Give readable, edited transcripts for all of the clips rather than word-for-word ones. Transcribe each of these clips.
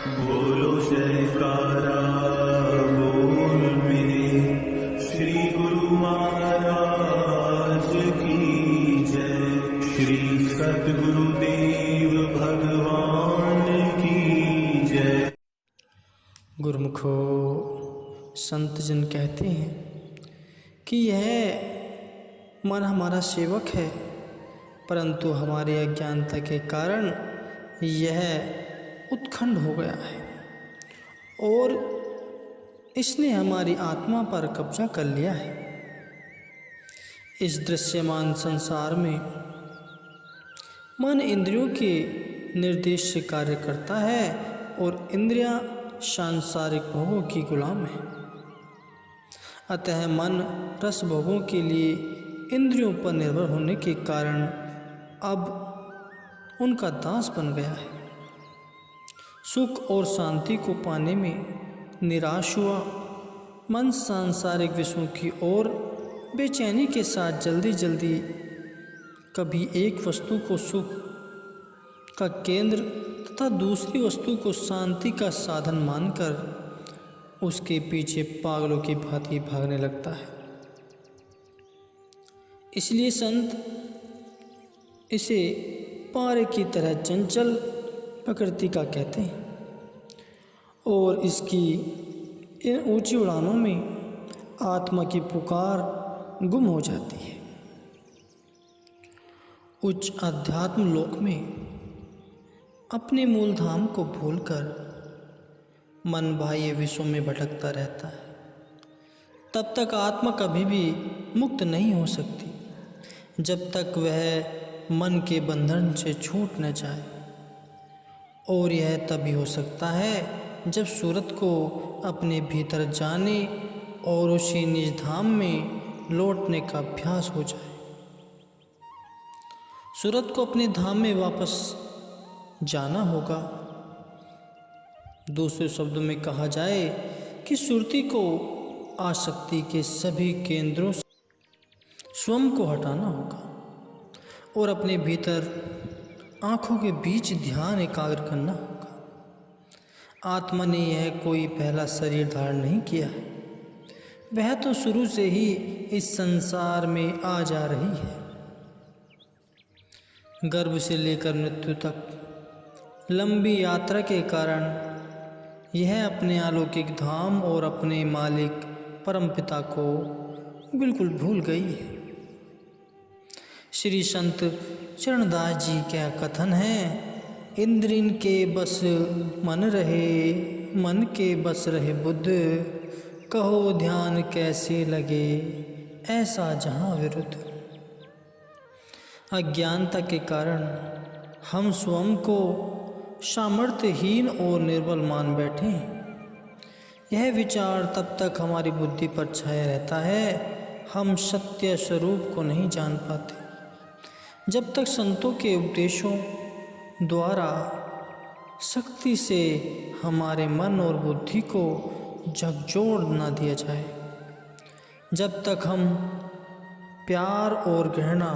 बोलो जयकारा बोल मेरे श्री गुरु महाराज की जय। श्री सद्गुरुदेव भगवान की जय। गुरुमुखो, संत जन कहते हैं कि यह मन हमारा सेवक है, परंतु हमारी अज्ञानता के कारण यह उत्खंड हो गया है और इसने हमारी आत्मा पर कब्जा कर लिया है। इस दृश्यमान संसार में मन इंद्रियों के निर्देश से कार्य करता है और इंद्रियां सांसारिक भोगों की गुलाम है। अतः मन रस भोगों के लिए इंद्रियों पर निर्भर होने के कारण अब उनका दास बन गया है। सुख और शांति को पाने में निराश हुआ मन सांसारिक विषयों की ओर बेचैनी के साथ जल्दी जल्दी कभी एक वस्तु को सुख का केंद्र तथा दूसरी वस्तु को शांति का साधन मानकर उसके पीछे पागलों की भांति भागने लगता है। इसलिए संत इसे पारे की तरह चंचल प्रकृति का कहते हैं और इसकी इन ऊंची उड़ानों में आत्मा की पुकार गुम हो जाती है। उच्च अध्यात्म लोक में अपने मूल धाम को भूलकर मन बाह्य विषयों में भटकता रहता है। तब तक आत्मा कभी भी मुक्त नहीं हो सकती जब तक वह मन के बंधन से छूट न जाए, और यह तभी हो सकता है जब सूरत को अपने भीतर जाने और उसी निज धाम में लौटने का अभ्यास हो जाए। सूरत को अपने धाम में वापस जाना होगा। दूसरे शब्दों में कहा जाए कि सुरती को आसक्ति के सभी केंद्रों से स्वयं को हटाना होगा और अपने भीतर आँखों के बीच ध्यान एकाग्र करना होगा। आत्मा ने यह कोई पहला शरीर धारण नहीं किया है, वह तो शुरू से ही इस संसार में आ जा रही है। गर्भ से लेकर मृत्यु तक लंबी यात्रा के कारण यह अपने अलौकिक धाम और अपने मालिक परमपिता को बिल्कुल भूल गई है। श्री संत चरणदास जी का कथन है, इंद्रिन के बस मन रहे, मन के बस रहे बुद्ध, कहो ध्यान कैसे लगे ऐसा जहाँ विरुद्ध। अज्ञानता के कारण हम स्वयं को सामर्थ्यहीन और निर्बल मान बैठे हैं। यह विचार तब तक हमारी बुद्धि पर छाया रहता है, हम सत्य स्वरूप को नहीं जान पाते। जब तक संतों के उपदेशों द्वारा शक्ति से हमारे मन और बुद्धि को झकझोर न दिया जाए, जब तक हम प्यार और घृणा,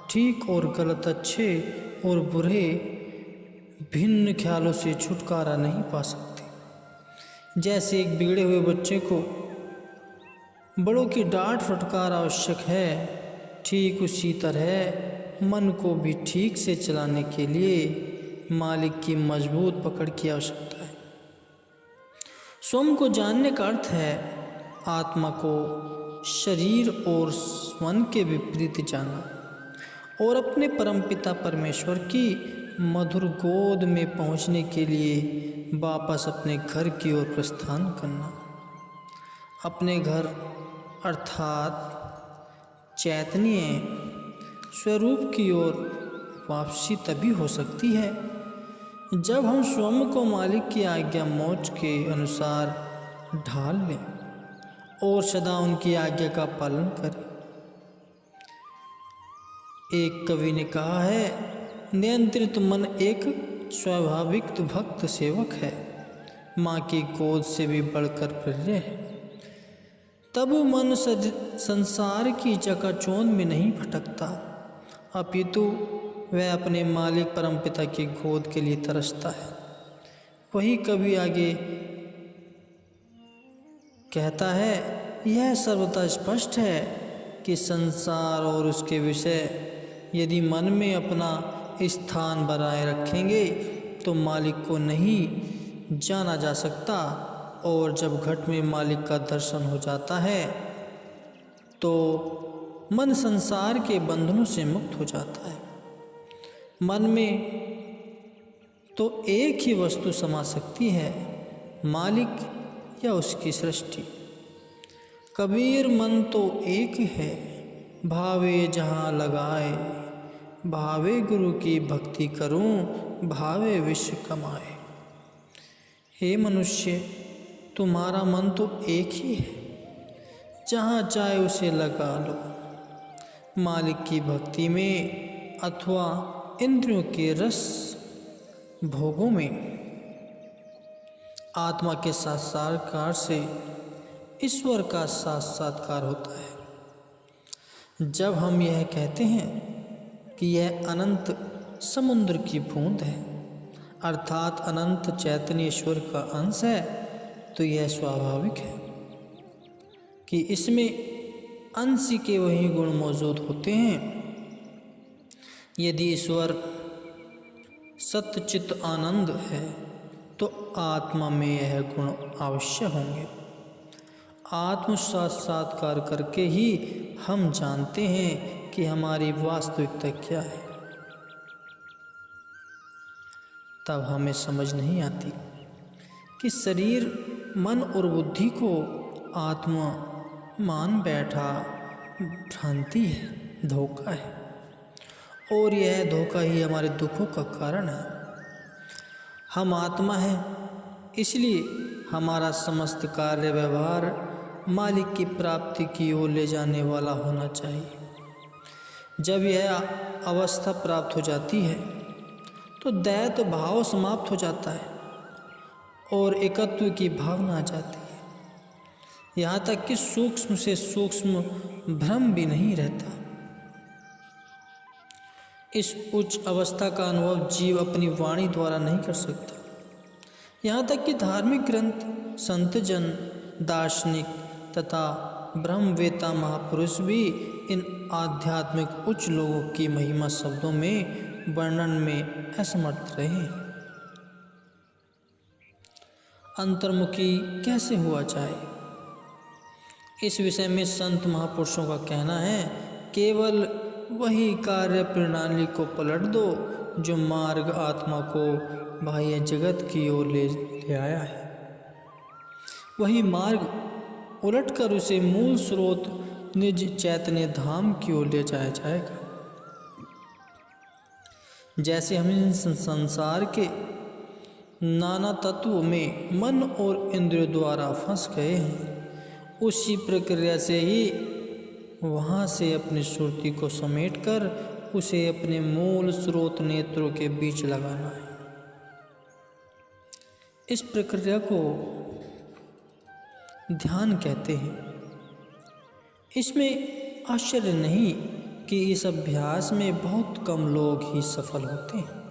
ठीक और गलत, अच्छे और बुरे भिन्न ख्यालों से छुटकारा नहीं पा सकते। जैसे एक बिगड़े हुए बच्चे को बड़ों की डांट फटकार आवश्यक है, ठीक उसी तरह मन को भी ठीक से चलाने के लिए मालिक की मजबूत पकड़ की आवश्यकता है। स्वयं को जानने का अर्थ है आत्मा को शरीर और मन के विपरीत जाना और अपने परमपिता परमेश्वर की मधुर गोद में पहुंचने के लिए वापस अपने घर की ओर प्रस्थान करना। अपने घर अर्थात चैतन्य स्वरूप की ओर वापसी तभी हो सकती है जब हम स्वयं को मालिक की आज्ञा मौज के अनुसार ढाल लें और सदा उनकी आज्ञा का पालन करें। एक कवि ने कहा है, नियंत्रित मन एक स्वाभाविक भक्त सेवक है, माँ की गोद से भी बढ़कर प्रिय है। तब मन संसार की चकाचौंध में नहीं भटकता, अपितु वह अपने मालिक परमपिता की गोद के लिए तरसता है। वही कवि आगे कहता है, यह सर्वथा स्पष्ट है कि संसार और उसके विषय यदि मन में अपना स्थान बनाए रखेंगे तो मालिक को नहीं जाना जा सकता, और जब घट में मालिक का दर्शन हो जाता है तो मन संसार के बंधनों से मुक्त हो जाता है। मन में तो एक ही वस्तु समा सकती है, मालिक या उसकी सृष्टि। कबीर मन तो एक है, भावे जहाँ लगाए, भावे गुरु की भक्ति करूं, भावे विश्व कमाए। हे मनुष्य, तुम्हारा मन तो एक ही है, जहाँ चाहे उसे लगा लो, मालिक की भक्ति में अथवा इंद्रियों के रस भोगों में। आत्मा के साक्षात्कार से ईश्वर का साक्षात्कार होता है। जब हम यह कहते हैं कि यह अनंत समुद्र की बूंद है, अर्थात अनंत चैतन्य ईश्वर का अंश है, तो यह स्वाभाविक है कि इसमें अंश के वही गुण मौजूद होते हैं। यदि ईश्वर सच्चित आनंद है तो आत्मा में यह गुण अवश्य होंगे। आत्म साक्षात्कार करके ही हम जानते हैं कि हमारी वास्तविकता क्या है। तब हमें समझ नहीं आती कि शरीर, मन और बुद्धि को आत्मा मान बैठा भ्रांति है, धोखा है, और यह धोखा ही हमारे दुखों का कारण है। हम आत्मा हैं, इसलिए हमारा समस्त कार्य व्यवहार मालिक की प्राप्ति की ओर ले जाने वाला होना चाहिए। जब यह अवस्था प्राप्त हो जाती है तो दैत्य भाव समाप्त हो जाता है और एकत्व की भावना आ जाती है। यहाँ तक कि सूक्ष्म से सूक्ष्म भ्रम भी नहीं रहता। इस उच्च अवस्था का अनुभव जीव अपनी वाणी द्वारा नहीं कर सकता। यहाँ तक कि धार्मिक ग्रंथ, संतजन, दार्शनिक तथा ब्रह्मवेता महापुरुष भी इन आध्यात्मिक उच्च लोगों की महिमा शब्दों में वर्णन में असमर्थ रहे। अंतर्मुखी कैसे हुआ जाए, इस विषय में संत महापुरुषों का कहना है, केवल वही कार्य प्रणाली को पलट दो जो मार्ग आत्मा को बाह्य जगत की ओर ले आया है। वही मार्ग उलटकर उसे मूल स्रोत निज चैतन्य धाम की ओर ले जाया जाएगा। जैसे हम इन संसार के नाना तत्वों में मन और इंद्रियों द्वारा फंस गए हैं, उसी प्रक्रिया से ही वहाँ से अपनी सुरती को समेटकर उसे अपने मूल स्रोत नेत्रों के बीच लगाना है। इस प्रक्रिया को ध्यान कहते हैं। इसमें आश्चर्य नहीं कि इस अभ्यास में बहुत कम लोग ही सफल होते हैं,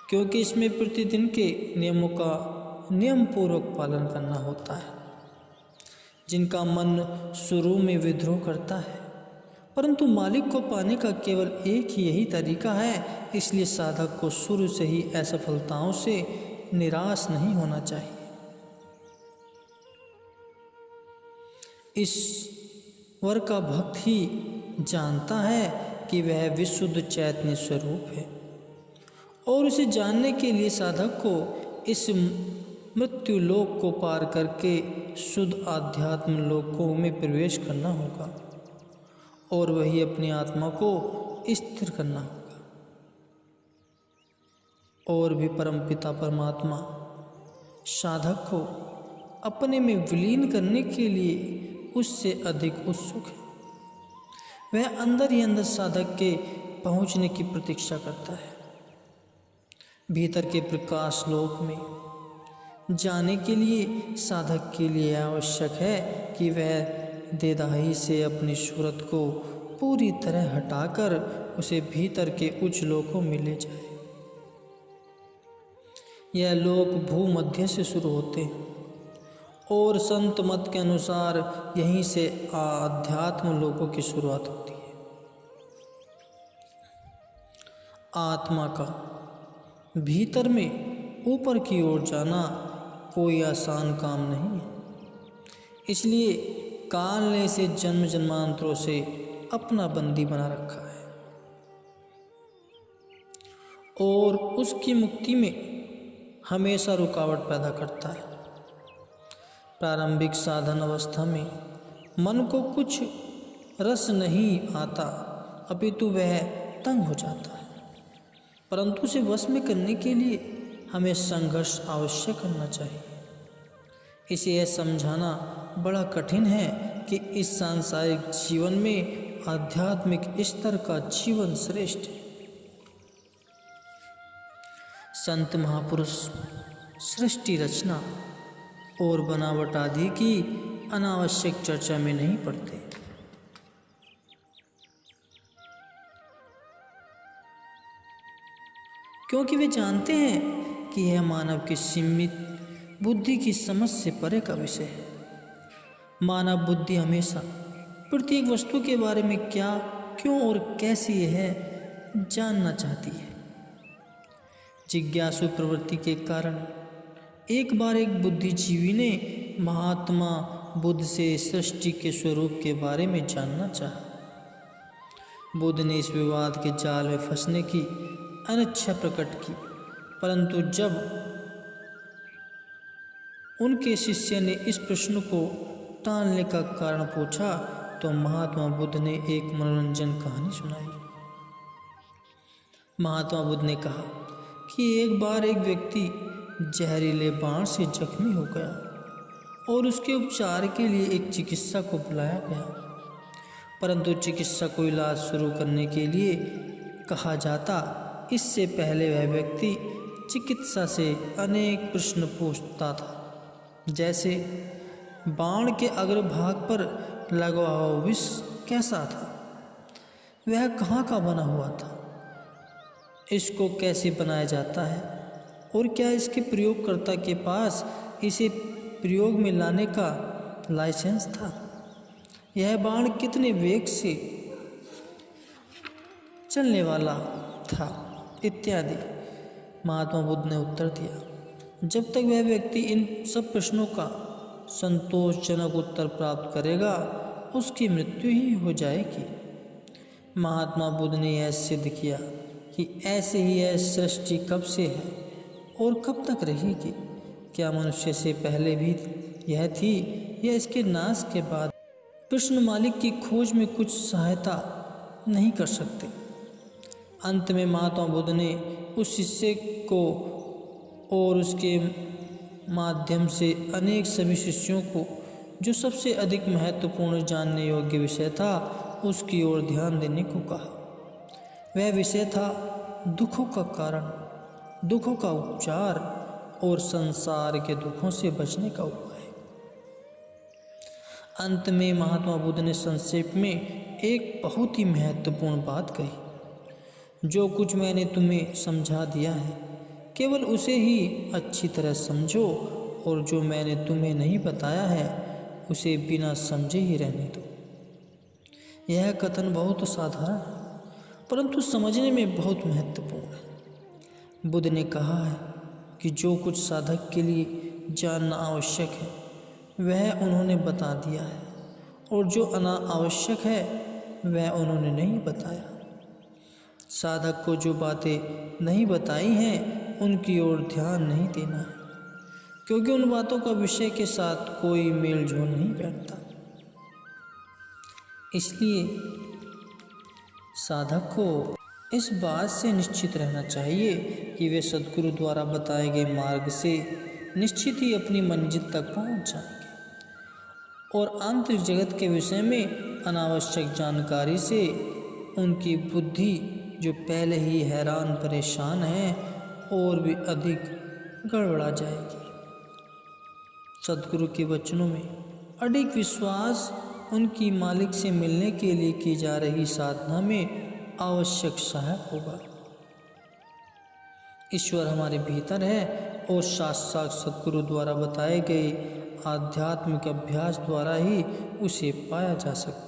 क्योंकि इसमें प्रतिदिन के नियमों का नियम पूर्वक पालन करना होता है। जिनका मन शुरू में विद्रोह करता है, परंतु मालिक को पाने का केवल एक ही यही तरीका है, इसलिए साधक को शुरू से ही असफलताओं से निराश नहीं होना चाहिए। ईश्वर का भक्त ही जानता है कि वह विशुद्ध चैतन्य स्वरूप है, और उसे जानने के लिए साधक को इस मृत्यु लोक को पार करके शुद्ध आध्यात्म लोकों में प्रवेश करना होगा, और वही अपनी आत्मा को स्थिर करना होगा। और भी परमपिता परमात्मा साधक को अपने में विलीन करने के लिए उससे अधिक उत्सुक है। वह अंदर ही अंदर साधक के पहुंचने की प्रतीक्षा करता है। भीतर के प्रकाश लोक में जाने के लिए साधक के लिए आवश्यक है कि वह देदाही से अपनी सूरत को पूरी तरह हटाकर उसे भीतर के उच्च लोकों में ले जाए। यह लोक भूमध्य से शुरू होते हैं और संत मत के अनुसार यहीं से आध्यात्म लोकों की शुरुआत होती है। आत्मा का भीतर में ऊपर की ओर जाना कोई आसान काम नहीं है, इसलिए काल ने इसे जन्म जन्मांतरों से अपना बंदी बना रखा है और उसकी मुक्ति में हमेशा रुकावट पैदा करता है। प्रारंभिक साधन अवस्था में मन को कुछ रस नहीं आता, अपितु वह तंग हो जाता है, परंतु उसे वश में करने के लिए हमें संघर्ष अवश्य करना चाहिए। इसे यह समझाना बड़ा कठिन है कि इस सांसारिक जीवन में आध्यात्मिक स्तर का जीवन श्रेष्ठ है। संत महापुरुष सृष्टि रचना और बनावट आदि की अनावश्यक चर्चा में नहीं पड़ते, क्योंकि वे जानते हैं कि यह मानव की सीमित बुद्धि की समझ से परे का विषय है। मानव बुद्धि हमेशा प्रत्येक वस्तु के बारे में क्या, क्यों और कैसी यह है जानना चाहती है। जिज्ञासु प्रवृत्ति के कारण एक बार एक बुद्धिजीवी ने महात्मा बुद्ध से सृष्टि के स्वरूप के बारे में जानना चाहा। बुद्ध ने इस विवाद के जाल में फंसने की अनिच्छा प्रकट की, परंतु जब उनके शिष्य ने इस प्रश्न को टालने का कारण पूछा तो महात्मा बुद्ध ने एक मनोरंजन कहानी सुनाई। महात्मा बुद्ध ने कहा कि एक बार एक व्यक्ति जहरीले बाण से जख्मी हो गया और उसके उपचार के लिए एक चिकित्सक को बुलाया गया, परंतु चिकित्सक को इलाज शुरू करने के लिए कहा जाता, इससे पहले वह व्यक्ति चिकित्सा से अनेक प्रश्न पूछता था, जैसे बाण के अग्रभाग पर लगा हुआ विष कैसा था, वह कहाँ का बना हुआ था, इसको कैसे बनाया जाता है और क्या इसके प्रयोगकर्ता के पास इसे प्रयोग में लाने का लाइसेंस था, यह बाण कितने वेग से चलने वाला था, इत्यादि। महात्मा बुद्ध ने उत्तर दिया, जब तक वह व्यक्ति इन सब प्रश्नों का संतोषजनक उत्तर प्राप्त करेगा उसकी मृत्यु ही हो जाएगी। महात्मा बुद्ध ने यह सिद्ध किया कि ऐसे ही यह सृष्टि कब से है और कब तक रहेगी। क्या मनुष्य से पहले भी यह थी या इसके नाश के बाद? कृष्ण मालिक की खोज में कुछ सहायता नहीं कर सकते। अंत में महात्मा बुद्ध ने उस शिष्य को और उसके माध्यम से अनेक सभी शिष्यों को जो सबसे अधिक महत्वपूर्ण जानने योग्य विषय था उसकी ओर ध्यान देने को कहा। वह विषय था दुखों का कारण, दुखों का उपचार और संसार के दुखों से बचने का उपाय। अंत में महात्मा बुद्ध ने संक्षेप में एक बहुत ही महत्वपूर्ण बात कही, जो कुछ मैंने तुम्हें समझा दिया है केवल उसे ही अच्छी तरह समझो और जो मैंने तुम्हें नहीं बताया है उसे बिना समझे ही रहने दो। यह कथन बहुत साधारण है परंतु समझने में बहुत महत्वपूर्ण है। बुद्ध ने कहा है कि जो कुछ साधक के लिए जानना आवश्यक है वह उन्होंने बता दिया है और जो अनावश्यक है वह उन्होंने नहीं बताया। साधक को जो बातें नहीं बताई हैं उनकी ओर ध्यान नहीं देना है, क्योंकि उन बातों का विषय के साथ कोई मेल जोल नहीं बैठता। इसलिए साधक को इस बात से निश्चित रहना चाहिए कि वे सद्गुरु द्वारा बताए गए मार्ग से निश्चित ही अपनी मंजिल तक पहुंच जाएंगे और आंतरिक जगत के विषय में अनावश्यक जानकारी से उनकी बुद्धि जो पहले ही हैरान परेशान है और भी अधिक गड़बड़ा जाएगी। सद्गुरु के वचनों में अडिग विश्वास उनकी मालिक से मिलने के लिए की जा रही साधना में आवश्यक सहायक होगा। ईश्वर हमारे भीतर है और साक्षात सद्गुरु द्वारा बताए गए आध्यात्मिक अभ्यास द्वारा ही उसे पाया जा सकता है।